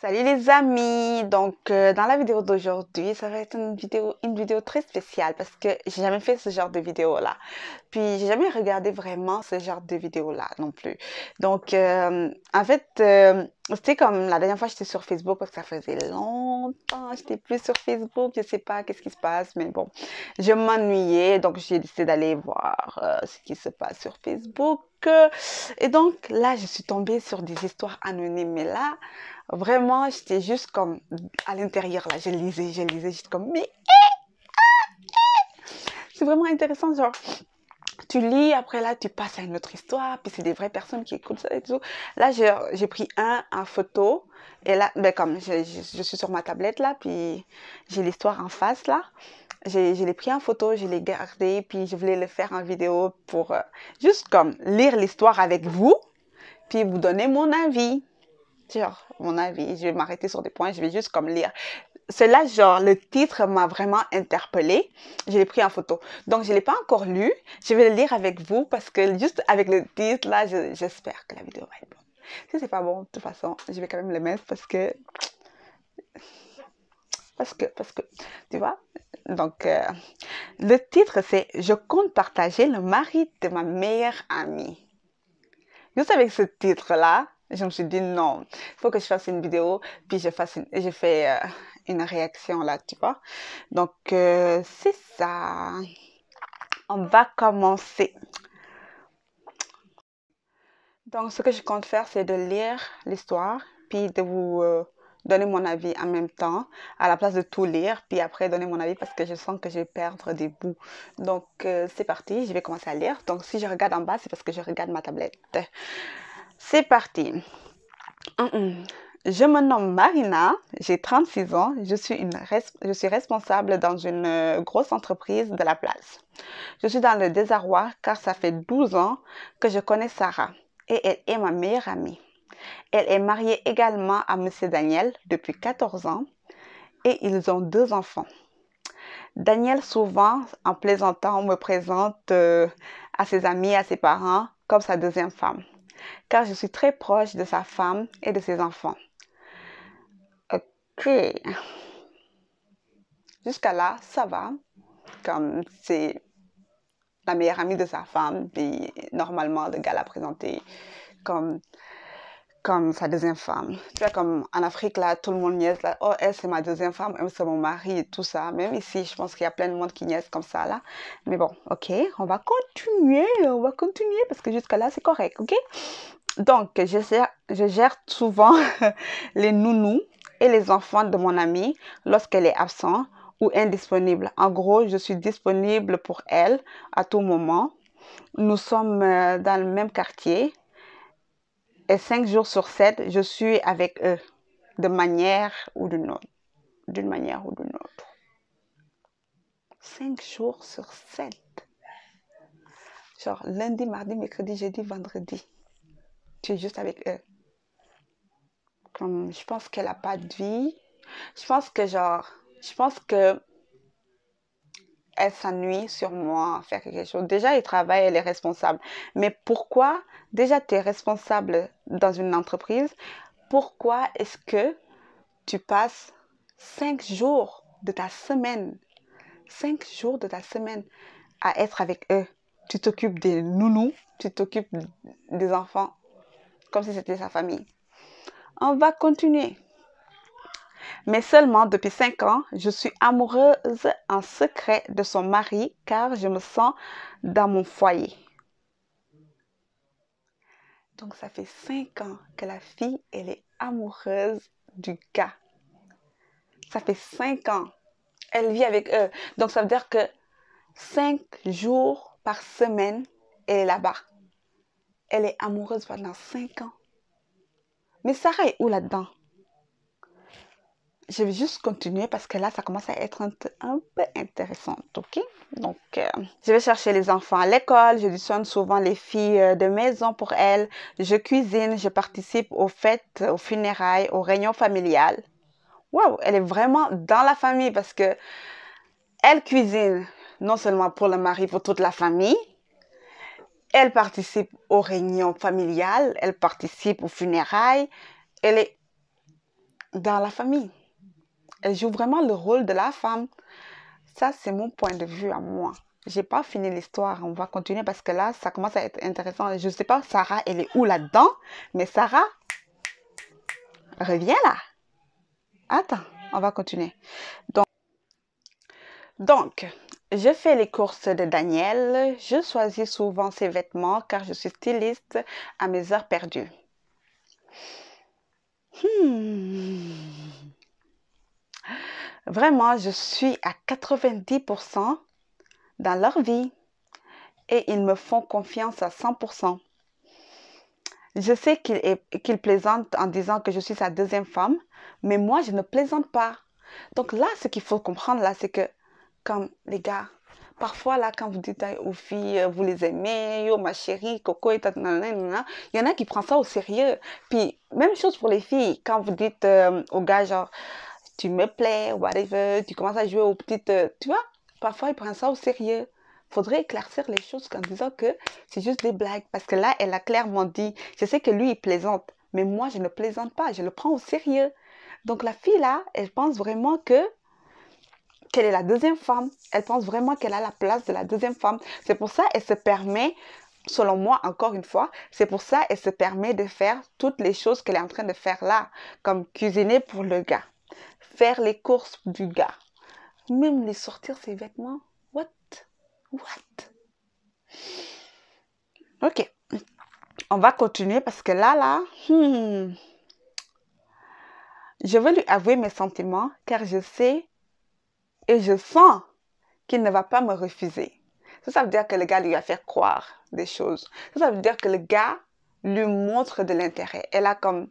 Salut les amis, dans la vidéo d'aujourd'hui, ça va être une vidéo très spéciale parce que j'ai jamais fait ce genre de vidéo là. Puis j'ai jamais regardé vraiment ce genre de vidéo là non plus. C'était comme la dernière fois j'étais sur Facebook parce que ça faisait longtemps, j'étais plus sur Facebook, je sais pas qu'est-ce qui se passe, mais bon, je m'ennuyais donc j'ai décidé d'aller voir ce qui se passe sur Facebook. Et donc là, je suis tombée sur des histoires anonymes, mais là. Vraiment, j'étais juste comme à l'intérieur, là, je lisais, j'étais comme, mais c'est vraiment intéressant, genre, tu lis, après là, tu passes à une autre histoire, puis c'est des vraies personnes qui écoutent ça et tout. Là, j'ai pris un en photo, et là, ben comme je suis sur ma tablette, là, puis j'ai l'histoire en face, là, je l'ai pris en photo, je l'ai gardé, puis je voulais le faire en vidéo pour juste comme lire l'histoire avec vous, puis vous donner mon avis. Genre, mon avis, je vais m'arrêter sur des points, je vais juste comme lire. Cela, genre, le titre m'a vraiment interpellée. Je l'ai pris en photo. Donc, je ne l'ai pas encore lu. Je vais le lire avec vous parce que juste avec le titre, là, j'espère que la vidéo va être bonne. Si c'est pas bon, de toute façon, je vais quand même le mettre parce que, tu vois. Donc, le titre, c'est Je compte partager le mari de ma meilleure amie. Juste avec ce titre-là, je me suis dit non, il faut que je fasse une vidéo, puis je fais une réaction là, tu vois. C'est ça. On va commencer. Donc, ce que je compte faire, c'est de lire l'histoire, puis de vous donner mon avis en même temps, à la place de tout lire, puis après donner mon avis parce que je sens que je vais perdre des bouts. C'est parti, je vais commencer à lire. Donc, si je regarde en bas, c'est parce que je regarde ma tablette. C'est parti. Je me nomme Marina, j'ai 36 ans, je suis responsable dans une grosse entreprise de la place. Je suis dans le désarroi car ça fait 12 ans que je connais Sarah et elle est ma meilleure amie. Elle est mariée également à Monsieur Daniel depuis 14 ans et ils ont 2 enfants. Daniel, souvent, en plaisantant, me présente à ses amis, à ses parents, comme sa deuxième femme, car je suis très proche de sa femme et de ses enfants. Ok, jusqu'à là, ça va. Comme c'est la meilleure amie de sa femme, puis normalement, le gars l'a présenté comme, comme sa deuxième femme. Tu vois, comme en Afrique, là, tout le monde niaise, là, oh, elle, c'est ma deuxième femme, elle, c'est mon mari et tout ça. Même ici, je pense qu'il y a plein de monde qui niaise comme ça, là. Mais bon, ok, on va continuer, parce que jusqu'à là, c'est correct, ok? Donc, je gère souvent les nounous et les enfants de mon amie lorsqu'elle est absente ou indisponible. En gros, je suis disponible pour elle à tout moment. Nous sommes dans le même quartier et 5 jours sur 7, je suis avec eux de manière ou d'une autre. D'une manière ou d'une autre. 5 jours sur 7. Genre lundi, mardi, mercredi, jeudi, vendredi. Tu es juste avec eux. Comme, je pense qu'elle n'a pas de vie. Je pense que elle s'ennuie sur moi à faire quelque chose. Déjà, elle travaille, elle est responsable. Mais pourquoi, déjà, tu es responsable dans une entreprise, pourquoi est-ce que tu passes 5 jours de ta semaine, 5 jours de ta semaine à être avec eux? Tu t'occupes des nounous, tu t'occupes des enfants, comme si c'était sa famille. On va continuer. Mais seulement depuis 5 ans, je suis amoureuse en secret de son mari car je me sens dans mon foyer. Donc ça fait 5 ans que la fille, elle est amoureuse du gars. Ça fait 5 ans. Elle vit avec eux. Donc ça veut dire que 5 jours par semaine, elle est là-bas. Elle est amoureuse pendant 5 ans. Mais Sarah est où là-dedans? Je vais juste continuer parce que là, ça commence à être un peu intéressant, ok? Je vais chercher les enfants à l'école, je sonne souvent les filles de maison pour elles, je cuisine, je participe aux fêtes, aux funérailles, aux réunions familiales. Waouh, elle est vraiment dans la famille parce que elle cuisine non seulement pour le mari, pour toute la famille, elle participe aux réunions familiales, elle participe aux funérailles, elle est dans la famille. Elle joue vraiment le rôle de la femme. Ça, c'est mon point de vue à moi. J'ai pas fini l'histoire. On va continuer parce que là, ça commence à être intéressant. Je sais pas, Sarah, elle est où là-dedans? Mais Sarah, reviens là. Attends, on va continuer. Donc, je fais les courses de Daniel. Je choisis souvent ses vêtements car je suis styliste à mes heures perdues. Vraiment, je suis à 90% dans leur vie et ils me font confiance à 100%. Je sais qu'il plaisante en disant que je suis sa deuxième femme, mais moi, je ne plaisante pas. Donc là, ce qu'il faut comprendre, là, c'est que, comme les gars, parfois, là, quand vous dites aux filles, vous les aimez, yo, ma chérie, coco, et nanana, il y en a qui prennent ça au sérieux. Puis, même chose pour les filles, quand vous dites aux gars, genre, tu me plais, whatever, tu commences à jouer aux petites, tu vois, parfois, ils prennent ça au sérieux. Faudrait éclaircir les choses en disant que c'est juste des blagues. Parce que là, elle a clairement dit, je sais que lui, il plaisante, mais moi, je ne plaisante pas, je le prends au sérieux. Donc, la fille, là, elle pense vraiment qu'elle est la deuxième femme. Elle pense vraiment qu'elle a la place de la deuxième femme. C'est pour ça qu'elle se permet, selon moi, encore une fois, c'est pour ça qu'elle se permet de faire toutes les choses qu'elle est en train de faire là, comme cuisiner pour le gars, faire les courses du gars, même les sortir ses vêtements. What? What? Ok, on va continuer parce que là, je veux lui avouer mes sentiments car je sais et je sens qu'il ne va pas me refuser. Ça veut dire que le gars lui a fait croire des choses. Ça veut dire que le gars lui montre de l'intérêt. Elle a comme,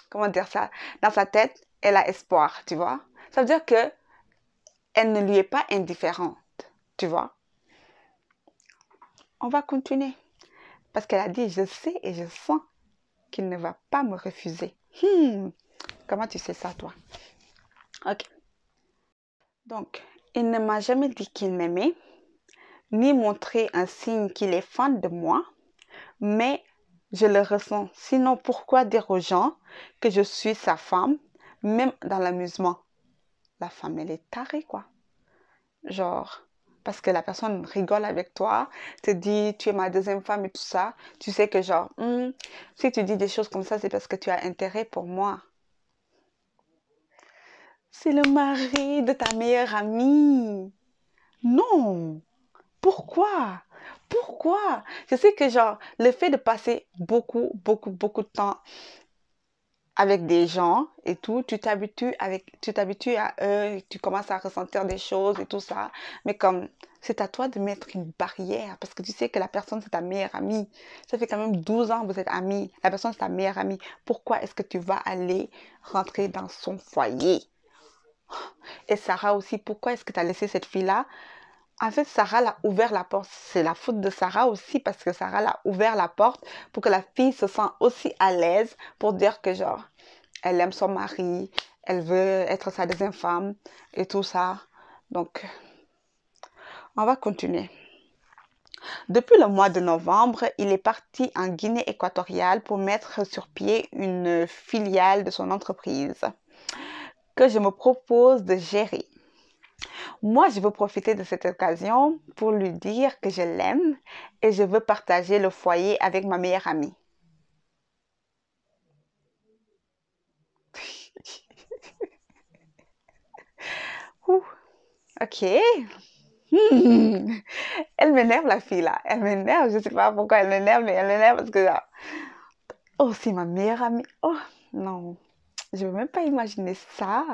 comment dire ça, dans sa tête, elle a espoir, tu vois. Ça veut dire que elle ne lui est pas indifférente, tu vois. On va continuer. Parce qu'elle a dit, je sais et je sens qu'il ne va pas me refuser. Comment tu sais ça, toi? Ok. Donc, il ne m'a jamais dit qu'il m'aimait, ni montré un signe qu'il est fan de moi, mais je le ressens. Sinon, pourquoi dire aux gens que je suis sa femme, même dans l'amusement? La femme, elle est tarée, quoi. Genre, parce que la personne rigole avec toi, te dit, tu es ma deuxième femme et tout ça. Tu sais que genre, si tu dis des choses comme ça, c'est parce que tu as intérêt pour moi. C'est le mari de ta meilleure amie. Non. Pourquoi? Pourquoi? Je sais que genre, le fait de passer beaucoup, beaucoup, beaucoup de temps avec des gens et tout, tu t'habitues à eux, tu commences à ressentir des choses et tout ça. Mais comme, c'est à toi de mettre une barrière parce que tu sais que la personne, c'est ta meilleure amie. Ça fait quand même 12 ans que vous êtes amis. La personne, c'est ta meilleure amie. Pourquoi est-ce que tu vas aller rentrer dans son foyer? Et Sarah aussi, pourquoi est-ce que tu as laissé cette fille-là? En fait, Sarah l'a ouvert la porte. C'est la faute de Sarah aussi parce que Sarah l'a ouvert la porte pour que la fille se sente aussi à l'aise pour dire que genre, elle aime son mari, elle veut être sa deuxième femme et tout ça. Donc, on va continuer. Depuis le mois de novembre, il est parti en Guinée équatoriale pour mettre sur pied une filiale de son entreprise que je me propose de gérer. Moi, je veux profiter de cette occasion pour lui dire que je l'aime et je veux partager le foyer avec ma meilleure amie. Ouh, ok. Elle m'énerve la fille là. Elle m'énerve. Je ne sais pas pourquoi elle m'énerve, mais elle m'énerve parce que oh, c'est ma meilleure amie. Oh, non. Je ne veux même pas imaginer ça.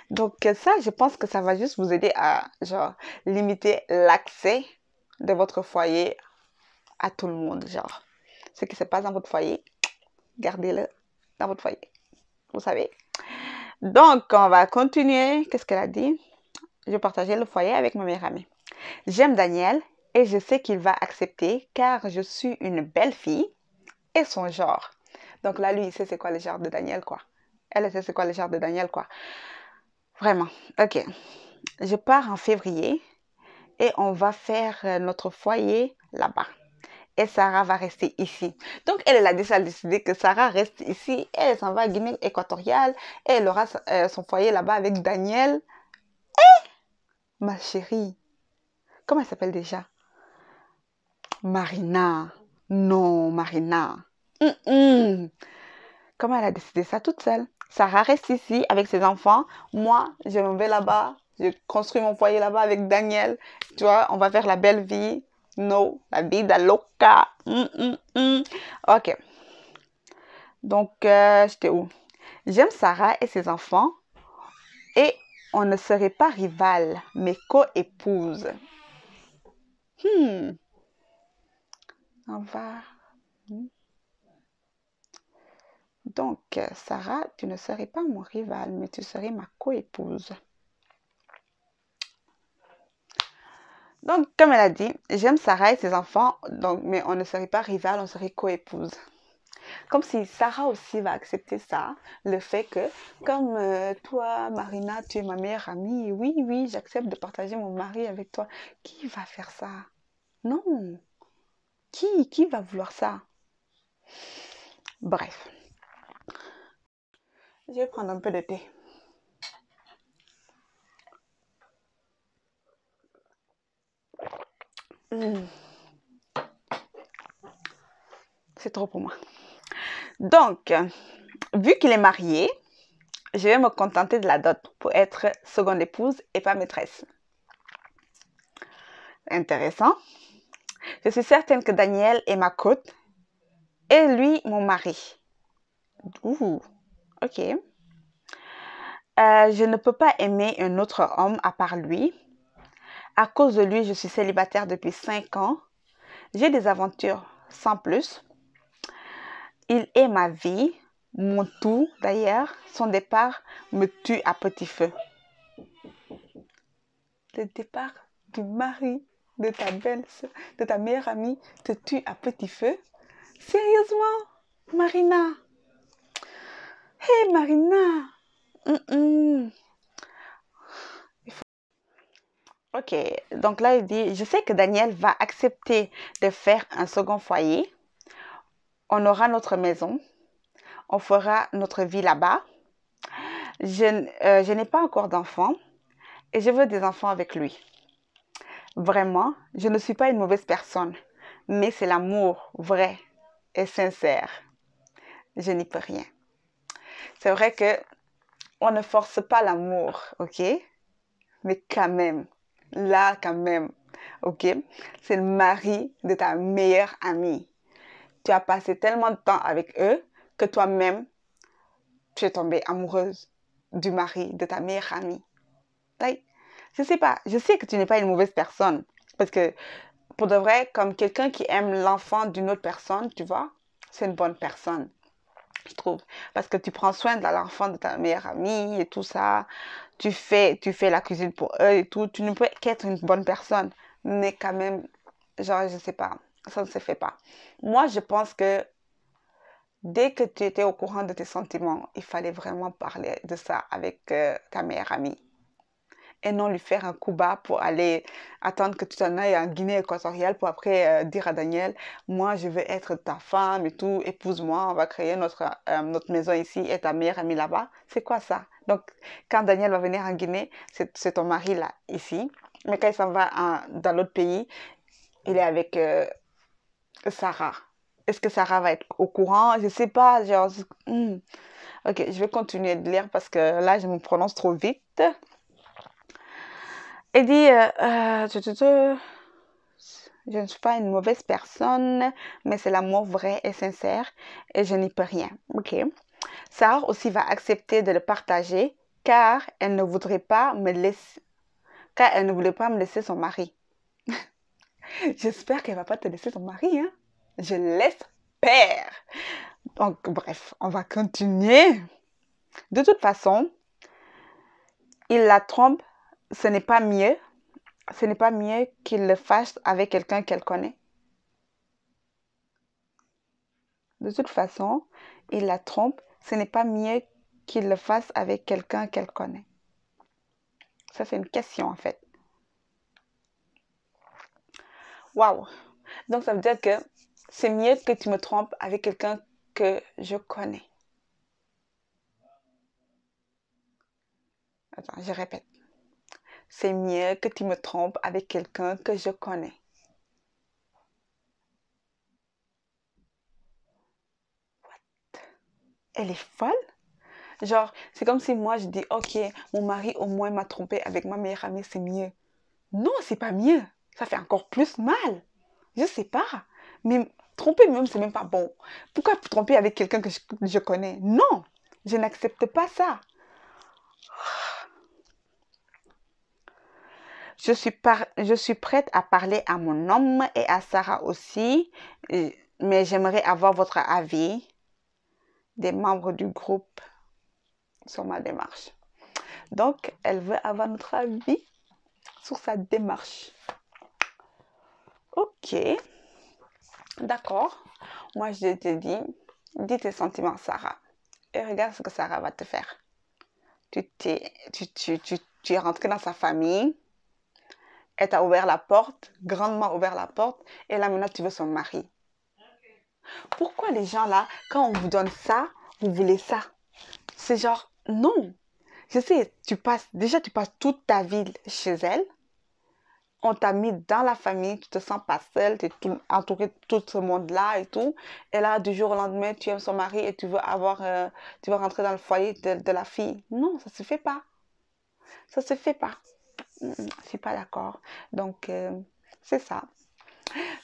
Donc ça, je pense que ça va juste vous aider à genre limiter l'accès de votre foyer à tout le monde. Genre, ce qui se passe dans votre foyer, gardez-le dans votre foyer. Vous savez. Donc, on va continuer. Qu'est-ce qu'elle a dit? Je vais partager le foyer avec ma meilleure amie. J'aime Daniel et je sais qu'il va accepter car je suis une belle fille et son genre. Donc là, lui, il sait c'est quoi le genre de Daniel, quoi. Elle sait c'est quoi le genre de Daniel, quoi. Vraiment. Ok. Je pars en février et on va faire notre foyer là-bas. et Sarah va rester ici. Donc, elle a déjà décidé que Sarah reste ici et elle s'en va à Guinée équatoriale et elle aura son foyer là-bas avec Daniel. Ma chérie, comment elle s'appelle déjà? Marina. Non, Marina. Comment elle a décidé ça toute seule? Sarah reste ici avec ses enfants. Moi, je me vais là-bas. Je construis mon foyer là-bas avec Daniel. Tu vois, on va faire la belle vie. No, la vida loca. Ok. Donc, j'étais où? J'aime Sarah et ses enfants. Et on ne serait pas rivales, mais co-épouses. On va... Donc, Sarah, tu ne serais pas mon rival, mais tu serais ma co-épouse. Donc, comme elle a dit, j'aime Sarah et ses enfants, donc, mais on ne serait pas rival, on serait co-épouse. Comme si Sarah aussi va accepter ça, le fait que, comme toi, Marina, tu es ma meilleure amie, oui, oui, j'accepte de partager mon mari avec toi. Qui va faire ça? Non. Qui va vouloir ça? Bref. Je vais prendre un peu de thé. C'est trop pour moi. Donc, vu qu'il est marié, je vais me contenter de la dot pour être seconde épouse et pas maîtresse. Intéressant. Je suis certaine que Daniel est ma côte et lui mon mari. Ouh, ok. Je ne peux pas aimer un autre homme à part lui. À cause de lui, je suis célibataire depuis 5 ans. J'ai des aventures sans plus. Il est ma vie, mon tout d'ailleurs. Son départ me tue à petit feu. Le départ du mari de ta belle-sœur, de ta meilleure amie, te tue à petit feu? Sérieusement, Marina? Hé, Marina! Ok, donc là, il dit, je sais que Daniel va accepter de faire un second foyer. On aura notre maison. On fera notre vie là-bas. Je n'ai pas encore d'enfants et je veux des enfants avec lui. Vraiment, je ne suis pas une mauvaise personne, mais c'est l'amour vrai et sincère. Je n'y peux rien. C'est vrai que on ne force pas l'amour, ok? Mais quand même, là quand même, ok? C'est le mari de ta meilleure amie. Tu as passé tellement de temps avec eux que toi-même, tu es tombée amoureuse du mari de ta meilleure amie. Like, je sais pas, je sais que tu n'es pas une mauvaise personne. Parce que, pour de vrai, comme quelqu'un qui aime l'enfant d'une autre personne, tu vois, c'est une bonne personne, je trouve. Parce que tu prends soin de l'enfant de ta meilleure amie et tout ça. Tu fais la cuisine pour eux et tout. Tu ne peux qu'être une bonne personne. Mais quand même, genre, je sais pas, ça ne se fait pas. Moi, je pense que dès que tu étais au courant de tes sentiments, il fallait vraiment parler de ça avec ta meilleure amie. Et non lui faire un coup bas pour aller attendre que tu t'en ailles en Guinée équatoriale pour après dire à Daniel, moi je veux être ta femme et tout, épouse-moi, on va créer notre maison ici et ta meilleure amie là-bas. C'est quoi ça? Donc quand Daniel va venir en Guinée, c'est ton mari là, ici. Mais quand il s'en va dans l'autre pays, il est avec Sarah. Est-ce que Sarah va être au courant? Je sais pas, genre... Ok, je vais continuer de lire parce que là, je me prononce trop vite. Elle dit, je ne suis pas une mauvaise personne, mais c'est l'amour vrai et sincère et je n'y peux rien. Ok. Sarah aussi va accepter de le partager car elle ne voudrait pas me laisser, car elle ne voulait pas me laisser son mari. J'espère qu'elle va pas te laisser ton mari, hein. Je l'espère. Donc, bref, on va continuer. De toute façon, il la trompe, ce n'est pas mieux. Ce n'est pas mieux qu'il le fasse avec quelqu'un qu'elle connaît. De toute façon, il la trompe, ce n'est pas mieux qu'il le fasse avec quelqu'un qu'elle connaît. Ça, c'est une question, en fait. Waouh! Donc, ça veut dire que c'est mieux que tu me trompes avec quelqu'un que je connais. Attends, je répète. C'est mieux que tu me trompes avec quelqu'un que je connais. Elle est folle? Genre, c'est comme si moi je dis, ok, mon mari au moins m'a trompé avec ma meilleure amie, c'est mieux. Non, c'est pas mieux. Ça fait encore plus mal. Je sais pas. Mais tromper même, c'est même pas bon. Pourquoi tromper avec quelqu'un que je connais? Non, je n'accepte pas ça. Je suis prête à parler à mon homme et à Sarah aussi, mais j'aimerais avoir votre avis des membres du groupe sur ma démarche. Donc, elle veut avoir notre avis sur sa démarche. Ok, d'accord. Moi, je te dis tes sentiments, Sarah. Et regarde ce que Sarah va te faire. Tu es rentré dans sa famille. Elle t'a ouvert la porte, grandement ouvert la porte. Et là, maintenant, tu veux son mari. Pourquoi les gens là, quand on vous donne ça, vous voulez ça? C'est genre, non. Je sais, tu passes toute ta vie chez elle. On t'a mis dans la famille, tu te sens pas seule, tu es entourée de tout ce monde-là et tout. Et là, du jour au lendemain, tu aimes son mari et tu veux rentrer dans le foyer de la fille. Non, ça se fait pas. Ça se fait pas. Je suis pas d'accord. Donc, c'est ça.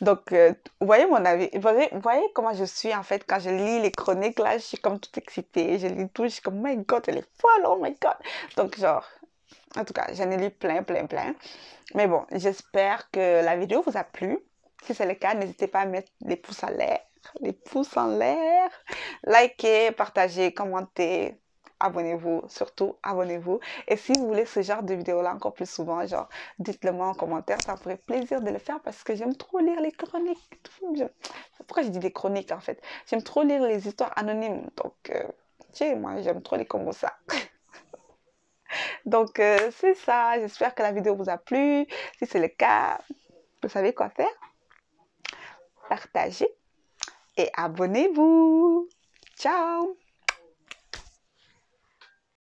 Donc, vous voyez mon avis, vous voyez comment je suis en fait quand je lis les chroniques là, je suis comme toute excitée, je lis tout, je suis comme, oh my God, elle est folle, oh my God. Donc, genre, en tout cas, j'en ai lu plein, plein, plein. Mais bon, j'espère que la vidéo vous a plu. Si c'est le cas, n'hésitez pas à mettre les pouces en l'air, likez, partagez, commentez. Abonnez-vous, surtout abonnez-vous. Et si vous voulez ce genre de vidéo-là encore plus souvent, genre, dites-le moi en commentaire, ça me ferait plaisir de le faire parce que j'aime trop lire les chroniques. Pourquoi je dis des chroniques en fait? J'aime trop lire les histoires anonymes. Donc, tu sais, moi, j'aime trop les combos ça. Donc, c'est ça. J'espère que la vidéo vous a plu. Si c'est le cas, vous savez quoi faire. Partagez et abonnez-vous. Ciao!